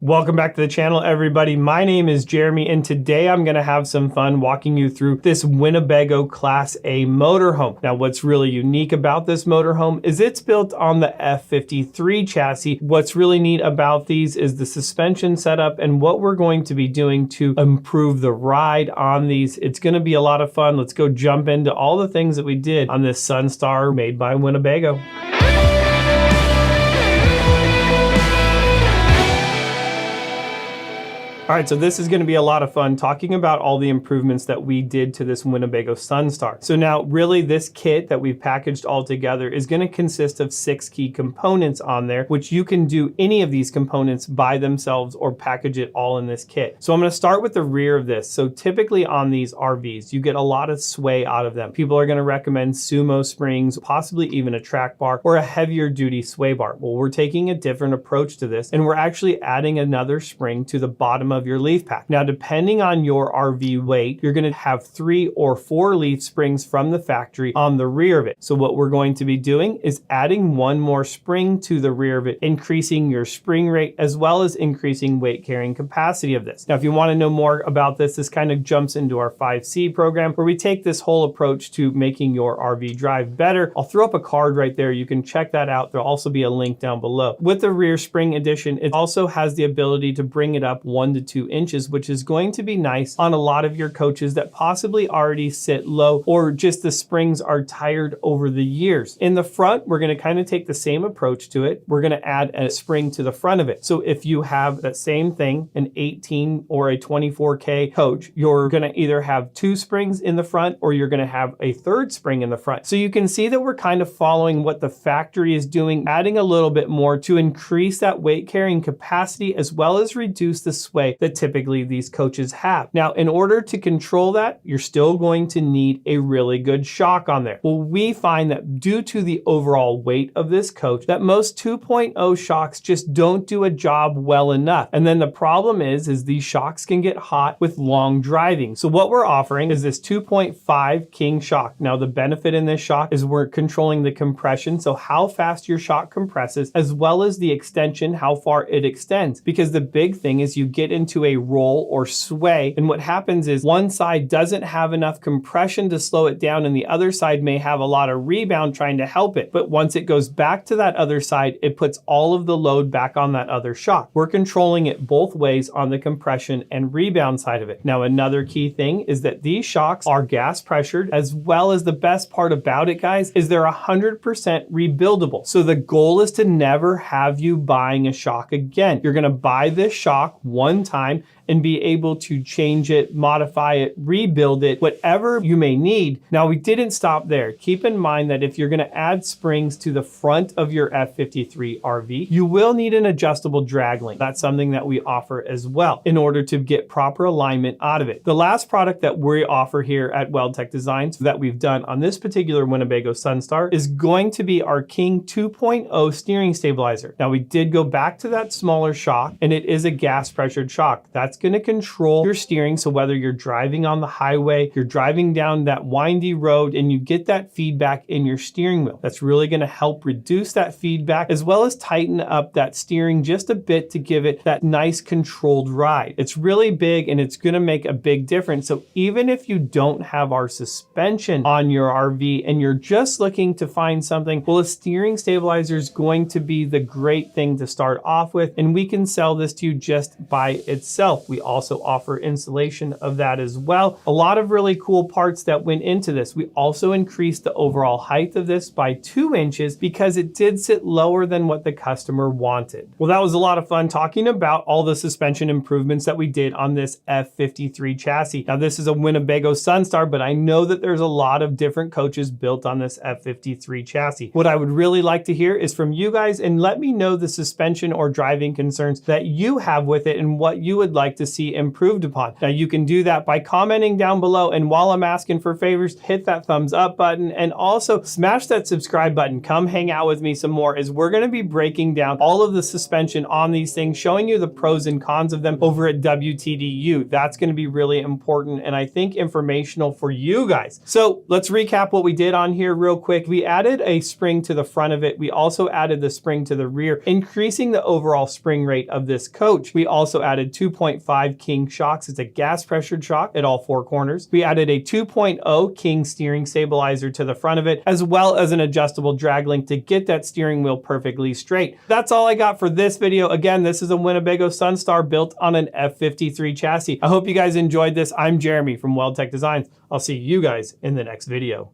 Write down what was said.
Welcome back to the channel, everybody. My name is Jeremy, and today I'm going to have some fun walking you through this Winnebago Class A motorhome. Now, what's really unique about this motorhome is it's built on the F53 chassis. What's really neat about these is the suspension setup and what we're going to be doing to improve the ride on these. It's going to be a lot of fun. Let's go jump into all the things that we did on this Sunstar made by Winnebago. All right, so this is going to be a lot of fun talking about all the improvements that we did to this Winnebago Sunstar. So now really this kit that we've packaged all together is going to consist of 6 key components on there, which you can do any of these components by themselves or package it all in this kit. So I'm going to start with the rear of this. So typically on these RVs, you get a lot of sway out of them. People are going to recommend sumo springs, possibly even a track bar or a heavier duty sway bar. Well, we're taking a different approach to this, and we're actually adding another spring to the bottom of your leaf pack. Now, depending on your RV weight, you're going to have 3 or 4 leaf springs from the factory on the rear of it. So what we're going to be doing is adding one more spring to the rear of it, increasing your spring rate as well as increasing weight carrying capacity of this. Now, if you want to know more about this, this kind of jumps into our 5C program where we take this whole approach to making your RV drive better. I'll throw up a card right there. You can check that out. There'll also be a link down below. With the rear spring addition, it also has the ability to bring it up 1 to 2 inches, which is going to be nice on a lot of your coaches that possibly already sit low or just the springs are tired over the years. In the front, we're going to kind of take the same approach to it. We're going to add a spring to the front of it. So if you have that same thing, an 18 or a 24K coach, you're going to either have 2 springs in the front or you're going to have a 3rd spring in the front. So you can see that we're kind of following what the factory is doing, adding a little bit more to increase that weight carrying capacity as well as reduce the sway that typically these coaches have. Now, in order to control that, you're still going to need a really good shock on there. Well, we find that due to the overall weight of this coach, that most 2.0 shocks just don't do a job well enough. And then the problem is these shocks can get hot with long driving. So what we're offering is this 2.5 King shock. Now, the benefit in this shock is we're controlling the compression, so how fast your shock compresses, as well as the extension, how far it extends. Because the big thing is you get into a roll or sway, and what happens is one side doesn't have enough compression to slow it down and the other side may have a lot of rebound trying to help it, but once it goes back to that other side, it puts all of the load back on that other shock. We're controlling it both ways on the compression and rebound side of it. Now, another key thing is that these shocks are gas pressured, as well as the best part about it, guys, is they're 100% rebuildable. So the goal is to never have you buying a shock again. You're going to buy this shock one time and be able to change it, modify it, rebuild it, whatever you may need. Now, we didn't stop there. Keep in mind that if you're going to add springs to the front of your F53 RV, you will need an adjustable drag link. That's something that we offer as well in order to get proper alignment out of it. The last product that we offer here at WeldTech Designs that we've done on this particular Winnebago Sunstar is going to be our King 2.0 steering stabilizer. Now, we did go back to that smaller shock, and it is a gas pressured shock. That's going to control your steering. So whether you're driving on the highway, you're driving down that windy road, and you get that feedback in your steering wheel, that's really going to help reduce that feedback as well as tighten up that steering just a bit to give it that nice controlled ride. It's really big and it's going to make a big difference. So even if you don't have our suspension on your RV and you're just looking to find something, well, a steering stabilizer is going to be the great thing to start off with, and we can sell this to you just by itself. We also offer installation of that as well. A lot of really cool parts that went into this. We also increased the overall height of this by 2 inches because it did sit lower than what the customer wanted. Well, that was a lot of fun talking about all the suspension improvements that we did on this F53 chassis. Now, this is a Winnebago Sunstar, but I know that there's a lot of different coaches built on this F53 chassis. What I would really like to hear is from you guys, and let me know the suspension or driving concerns that you have with it and what you would like to see improved upon. Now you can do that by commenting down below, and while I'm asking for favors, hit that thumbs up button and also smash that subscribe button. Come hang out with me some more, as we're going to be breaking down all of the suspension on these things, showing you the pros and cons of them over at WTDU. That's going to be really important and I think informational for you guys. So let's recap what we did on here real quick. We added a spring to the front of it. We also added the spring to the rear, increasing the overall spring rate of this coach. We also added 2.5 King shocks. It's a gas pressured shock at all four corners. We added a 2.0 King steering stabilizer to the front of it, as well as an adjustable drag link to get that steering wheel perfectly straight. That's all I got for this video. Again, this is a Winnebago Sunstar built on an F53 chassis. I hope you guys enjoyed this. I'm Jeremy from WeldTech Designs. I'll see you guys in the next video.